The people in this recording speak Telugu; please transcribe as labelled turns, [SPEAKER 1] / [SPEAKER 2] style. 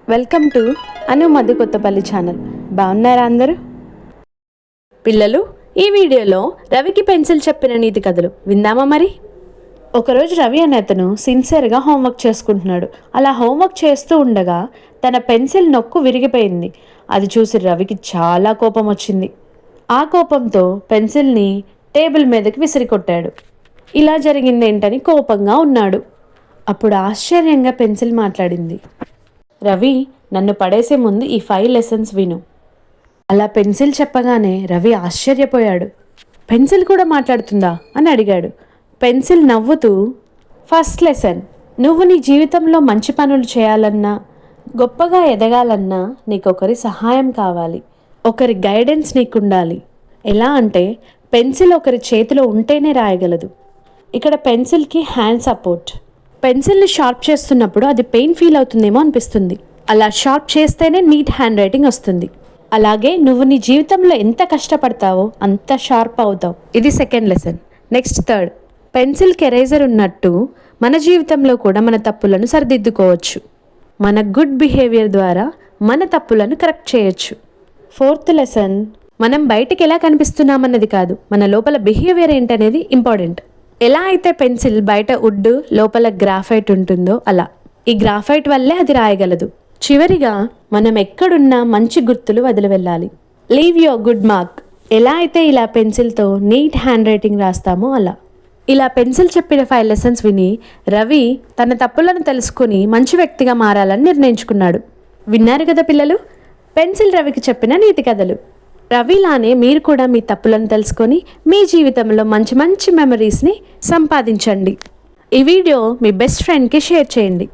[SPEAKER 1] Welcome to Anu Madhu Kothapalli channel. బాగున్నారా అందరూ? పిల్లలు, ఈ వీడియోలో రవికి పెన్సిల్ చెప్పిన నీతి కథలు విందామా మరి? ఒకరోజు రవి అనే అతను సిన్సియర్గా హోంవర్క్ చేసుకుంటున్నాడు. అలా హోంవర్క్ చేస్తూ ఉండగా తన పెన్సిల్ నొక్కు విరిగిపోయింది. అది చూసి రవికి చాలా కోపం వచ్చింది. ఆ కోపంతో పెన్సిల్ని టేబుల్ మీదకి విసిరికొట్టాడు. ఇలా జరిగిందేంటని కోపంగా ఉన్నాడు. అప్పుడు ఆశ్చర్యంగా పెన్సిల్ మాట్లాడింది. రవి, నన్ను పడేసే ముందు ఈ 5 లెసన్స్ విను. అలా పెన్సిల్ చెప్పగానే రవి ఆశ్చర్యపోయాడు. పెన్సిల్ కూడా మాట్లాడుతుందా అని అడిగాడు. పెన్సిల్ నవ్వుతూ, ఫస్ట్ లెసన్, నువ్వు నీ జీవితంలో మంచి పనులు చేయాలన్నా, గొప్పగా ఎదగాలన్నా నీకొకరి సహాయం కావాలి, ఒకరి గైడెన్స్ నీకుండాలి. ఎలా అంటే పెన్సిల్ ఒకరి చేతిలో ఉంటేనే రాయగలదు. ఇక్కడ పెన్సిల్కి హ్యాండ్ సపోర్ట్. పెన్సిల్ని షార్ప్ చేస్తున్నప్పుడు అది పెయిన్ ఫీల్ అవుతుందేమో అనిపిస్తుంది. అలా షార్ప్ చేస్తేనే నీట్ హ్యాండ్ రైటింగ్ వస్తుంది. అలాగే నువ్వు నీ జీవితంలో ఎంత కష్టపడతావో అంత షార్ప్ అవుతావు. ఇది సెకండ్ లెసన్. నెక్స్ట్ థర్డ్, పెన్సిల్కి ఎరేజర్ ఉన్నట్టు మన జీవితంలో కూడా మన తప్పులను సరిదిద్దుకోవచ్చు. మన గుడ్ బిహేవియర్ ద్వారా మన తప్పులను కరెక్ట్ చేయొచ్చు. ఫోర్త్ లెసన్, మనం బయటికి ఎలా కనిపిస్తున్నామన్నది కాదు, మన లోపల బిహేవియర్ ఏంటనేది ఇంపార్టెంట్. ఎలా అయితే పెన్సిల్ బయట వుడ్, లోపల గ్రాఫైట్ ఉంటుందో అలా ఈ గ్రాఫైట్ వల్లే అది రాయగలదు. చివరిగా, మనం ఎక్కడున్నా మంచి గుర్తులు వదిలి వెళ్ళాలి. Leave your good mark. ఎలా అయితే ఇలా పెన్సిల్తో నీట్ హ్యాండ్ రైటింగ్ రాస్తామో అలా. ఇలా పెన్సిల్ చెప్పిన 5 లెసన్స్ విని రవి తన తప్పులను తెలుసుకుని మంచి వ్యక్తిగా మారాలని నిర్ణయించుకున్నాడు. విన్నారు కదా పిల్లలు, పెన్సిల్ రవికి చెప్పిన నీతి కథలు. రవిలానే మీరు కూడా మీ తప్పులను తెలుసుకొని మీ జీవితంలో మంచి మంచి మెమరీస్ని సంపాదించండి. ఈ వీడియో మీ బెస్ట్ ఫ్రెండ్కి షేర్ చేయండి.